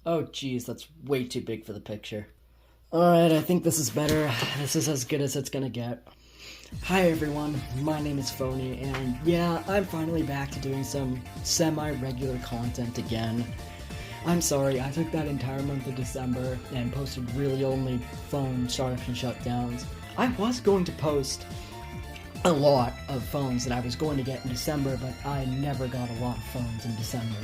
Oh geez, that's way too big for the picture. Alright, I think this is better. This is as good as it's gonna get. Hi everyone, my name is Phony, and yeah, I'm finally back to doing some semi-regular content again. I'm sorry, I took that entire month of December and posted really only phone startups and shutdowns. I was going to post a lot of phones that I was going to get in December, but I never got a lot of phones in December.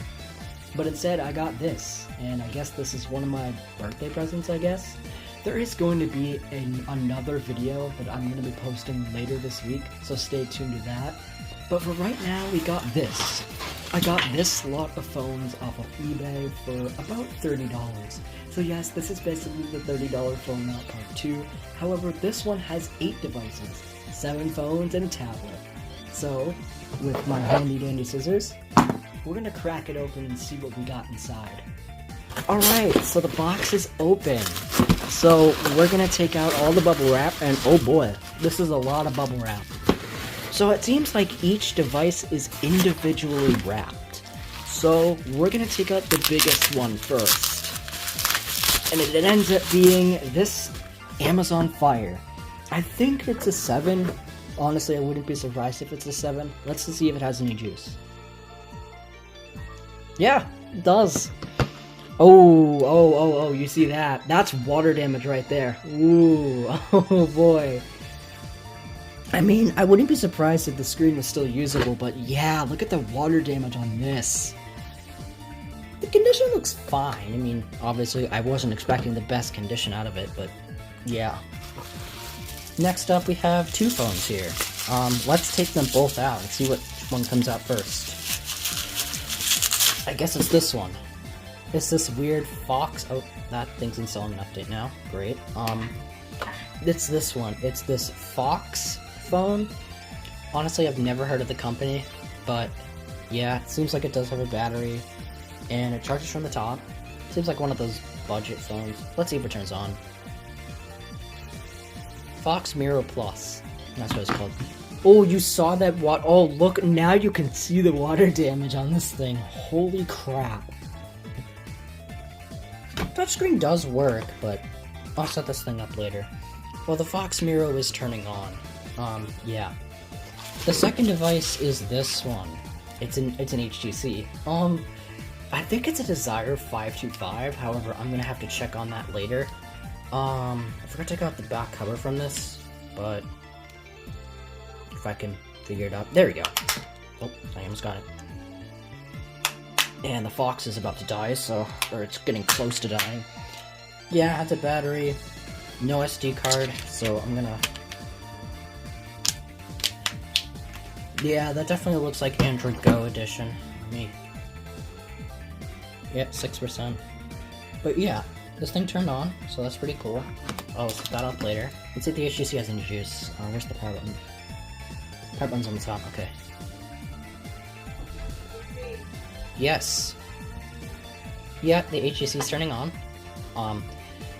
But instead, I got this, and I guess this is one of my birthday presents, I guess. There is going to be another video that I'm going to be posting later this week, so stay tuned to that. But for right now, we got this. I got this lot of phones off of eBay for about $30. So yes, this is basically the $30 phone mount part 2. However, this one has 8 devices, 7 phones and a tablet. So, with my handy dandy scissors, we're gonna crack it open and see what we got inside. Alright, so the box is open. So we're gonna take out all the bubble wrap, and oh boy, this is a lot of bubble wrap. So it seems like each device is individually wrapped. So we're gonna take out the biggest one first. And it ends up being this Amazon Fire. I think it's a 7. Honestly, I wouldn't be surprised if it's a 7. Let's see if it has any juice. Yeah, it does. Oh, you see that? That's water damage right there. Ooh, oh boy. I mean, I wouldn't be surprised if the screen was still usable, but yeah, look at the water damage on this. The condition looks fine. I mean, obviously, I wasn't expecting the best condition out of it, but yeah. Next up, we have 2 phones here. Let's take them both out and see which one comes out first. I guess it's this one. It's this weird Fox. Oh, that thing's installing an update now. Great. It's this one. It's this Fox phone. Honestly, I've never heard of the company, but yeah, it seems like it does have a battery, and it charges from the top. Seems like one of those budget phones. Let's see if it turns on. Fox Miro Plus. That's what it's called. Oh, you saw that oh, look, now you can see the water damage on this thing. Holy crap. Touchscreen does work, but I'll set this thing up later. Well, the Fox Miro is turning on. Yeah. The second device is this one. It's an HTC. I think it's a Desire 525, however, I'm gonna have to check on that later. I forgot to take out the back cover from this, but if I can figure it out. There we go. Oh, I almost got it. And the Fox is about to die, or it's getting close to dying. Yeah, it has a battery, no SD card, so I'm gonna... Yeah, that definitely looks like Android Go edition. Yeah, 6%. But yeah, this thing turned on, so that's pretty cool. I'll set that up later. Let's see if the HTC has any juice. Where's the power button? Power button's on the top, okay. Yes. Yeah, the HTC is turning on.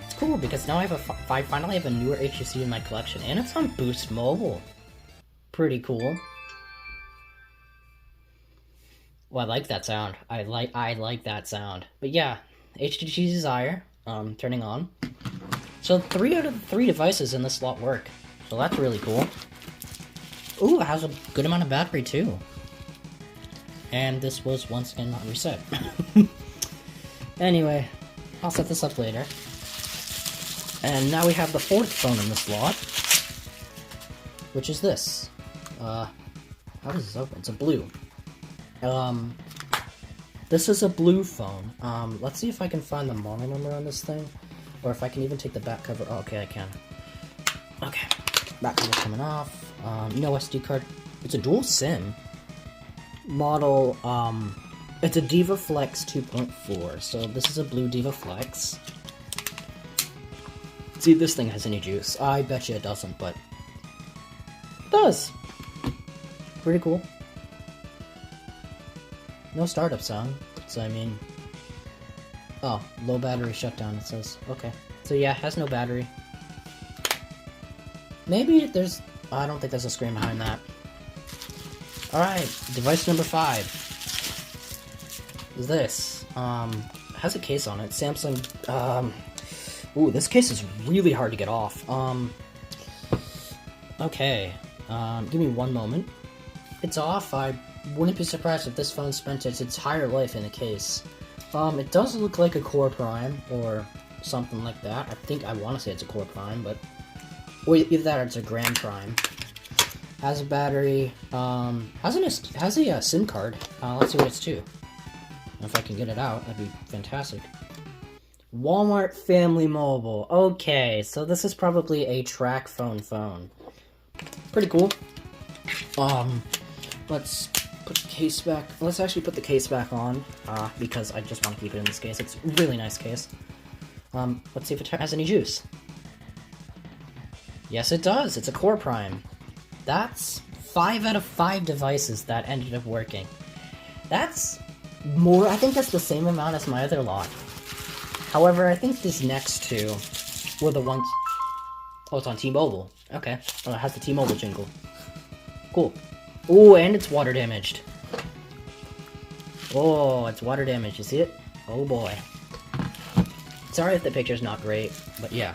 It's cool because now I finally have a newer HTC in my collection, and it's on Boost Mobile. Pretty cool. Well, I like that sound. I like that sound. But yeah, HTC Desire, turning on. So 3 out of the 3 devices in this slot work. So that's really cool. Ooh, it has a good amount of battery too. And this was once again not reset. Anyway, I'll set this up later. And now we have the 4th phone in this lot, which is this. How does this open? It's a blue. This is a blue phone. Let's see if I can find the model number on this thing, or if I can even take the back cover. Oh, okay, I can. Okay, back cover coming off. No SD card. It's a dual SIM. Model, it's a Diva Flex 2.4, so this is a blue Diva Flex. See if this thing has any juice. I bet you it doesn't, but it does. Pretty cool. No startup sound, so I mean... Oh, low battery shutdown, it says. Okay. So yeah, it has no battery. Maybe there's... I don't think there's a screen behind that. Alright, device number 5. is this. Has a case on it. Samsung, ooh, this case is really hard to get off. Okay. Give me one moment. It's off. I wouldn't be surprised if this phone spent its entire life in a case. It does look like a Core Prime, or something like that. I want to say it's a Core Prime, but... Wait, either that or it's a Grand Prime. Has a battery, has a SIM card. Let's see what it's to. If I can get it out, that'd be fantastic. Walmart Family Mobile. Okay, so this is probably a track phone. Pretty cool. Let's put the case back. Let's actually put the case back on, because I just want to keep it in this case. It's a really nice case. Let's see if it has any juice. Yes, it does. It's a Core Prime. That's 5 out of 5 devices that ended up working. That's more, I think that's the same amount as my other lot. However, I think these next two were the ones... Oh, it's on T-Mobile. Okay. Oh, it has the T-Mobile jingle. Cool. Ooh, and it's water damaged. Oh, it's water damaged. You see it? Oh boy. Sorry if the picture's not great, but yeah.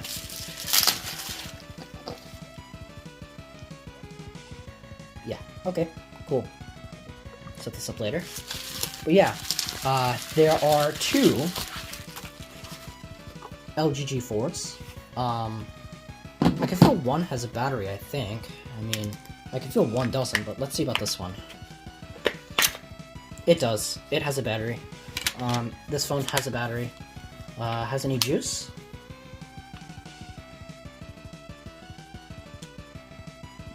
Yeah, okay, cool. Set this up later. But yeah, there are 2 LG G4s. I can feel one has a battery, I think. I mean, I can feel one doesn't, but let's see about this one. It does. It has a battery. This phone has a battery. Has any juice?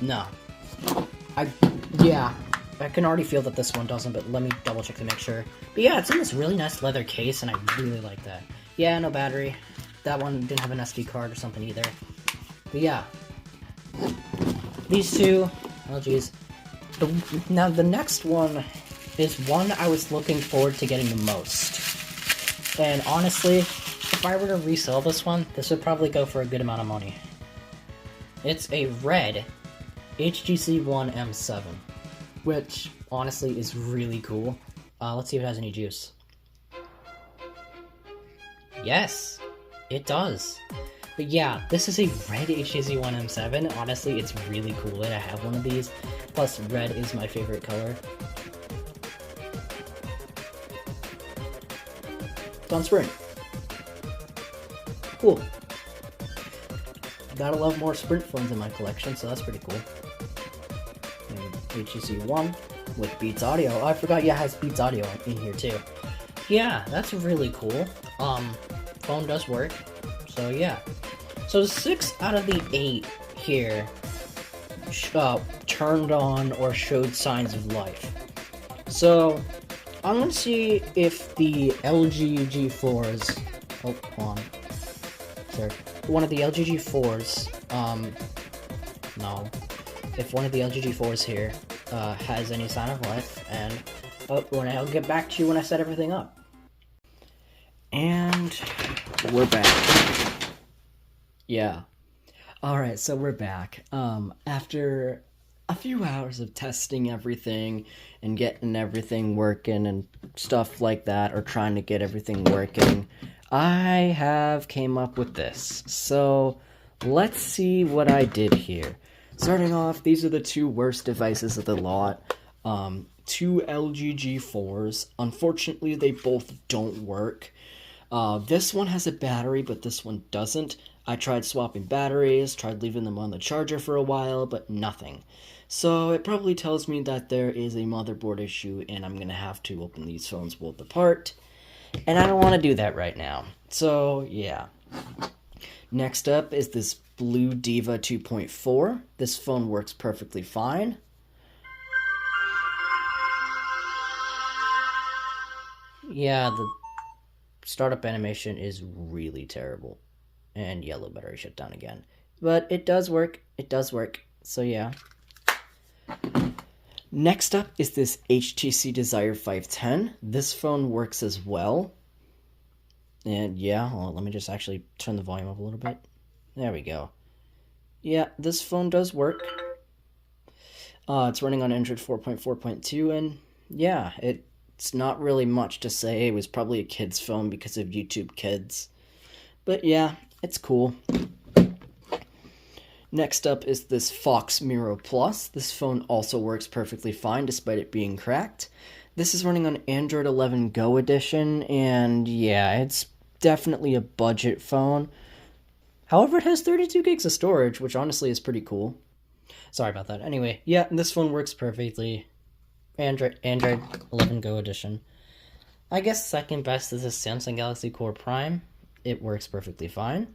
No. Yeah, I can already feel that this one doesn't, but let me double check to make sure. But yeah, it's in this really nice leather case, and I really like that. Yeah, no battery. That one didn't have an SD card or something either. But yeah. These two, oh geez. Now the next one is one I was looking forward to getting the most. And honestly, if I were to resell this one, this would probably go for a good amount of money. It's a Red HTC One M7, which honestly is really cool. Let's see if it has any juice. Yes, it does. But yeah, this is a Red HTC One M7. Honestly, it's really cool that I have one of these. Plus, red is my favorite color. It's on Sprint. Cool. Gotta love more Sprint phones in my collection, so that's pretty cool. HTC One with Beats Audio. Oh, I forgot, yeah, it has Beats Audio in here too. Yeah, that's really cool. Phone does work, so yeah. So 6 out of the 8 here turned on or showed signs of life. So I'm gonna see if the LG G4s. Oh, hold on. Sorry. One of the LG G4s. No. If one of the LG G4s here has any sign of life, and I'll get back to you when I set everything up. And we're back. Yeah. Alright, so we're back. After a few hours of testing everything and getting everything working and stuff like that, or trying to get everything working, I have came up with this. So let's see what I did here. Starting off, these are the 2 worst devices of the lot. 2 LG G4s. Unfortunately, they both don't work. This one has a battery, but this one doesn't. I tried swapping batteries, tried leaving them on the charger for a while, but nothing. So it probably tells me that there is a motherboard issue, and I'm going to have to open these phones both apart. And I don't want to do that right now. So, yeah. Next up is this Blue Diva 2.4. This phone works perfectly fine. Yeah, the startup animation is really terrible. And yellow battery shut down again. But it does work. It does work. So yeah. Next up is this HTC Desire 510. This phone works as well. And yeah, well, let me just actually turn the volume up a little bit. There we go. Yeah, this phone does work. It's running on Android 4.4.2, and yeah, it It's not really much to say. It was probably a kid's phone because of YouTube Kids. But yeah, it's cool. Next up is this Fox Miro Plus. This phone also works perfectly fine despite it being cracked. This is running on Android 11 Go edition, and yeah, it's definitely a budget phone. However, it has 32 gigs of storage, which honestly is pretty cool. Sorry about that. Anyway, yeah, this phone works perfectly. Android 11 Go edition. I guess second best is the Samsung Galaxy Core Prime. It works perfectly fine.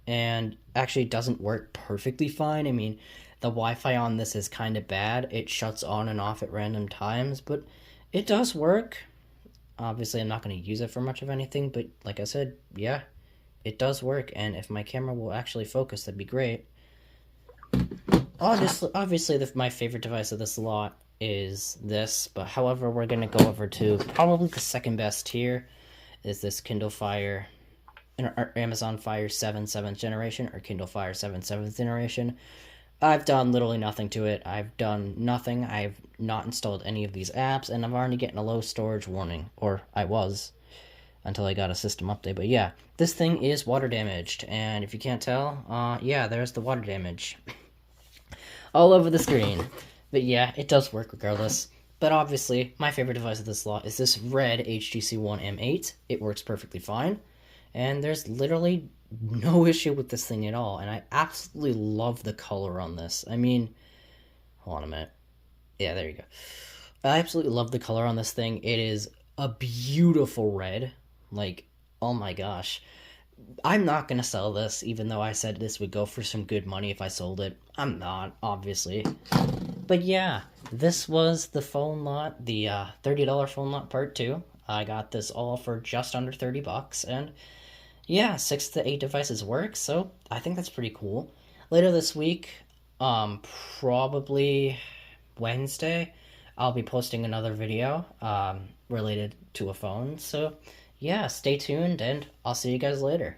And actually doesn't work perfectly fine. I mean, the Wi-Fi on this is kind of bad. It shuts on and off at random times, but it does work. Obviously, I'm not going to use it for much of anything, but like I said, yeah, it does work. And if my camera will actually focus, that'd be great. Obviously, my favorite device of this lot is this, but however, we're going to go over to probably the second best tier is this Kindle Fire, or Amazon Fire 7 7th generation, or Kindle Fire 7 7th generation. I've done literally nothing to it. I've done nothing. I've not installed any of these apps, and I'm already getting a low storage warning, or I was, until I got a system update. But yeah, this thing is water damaged, and if you can't tell, yeah, there's the water damage all over the screen. But yeah, it does work regardless. But obviously, my favorite device of this lot is this Red HTC One M8. It works perfectly fine. And there's literally no issue with this thing at all. And I absolutely love the color on this. I mean, hold on a minute. Yeah, there you go. I absolutely love the color on this thing. It is a beautiful red. Like, oh my gosh. I'm not going to sell this, even though I said this would go for some good money if I sold it. I'm not, obviously. But yeah, this was the phone lot, the $30 phone lot part 2. I got this all for just under $30, and yeah, 6 to 8 devices work, so I think that's pretty cool. Later this week, probably Wednesday, I'll be posting another video related to a phone, so yeah, stay tuned, and I'll see you guys later.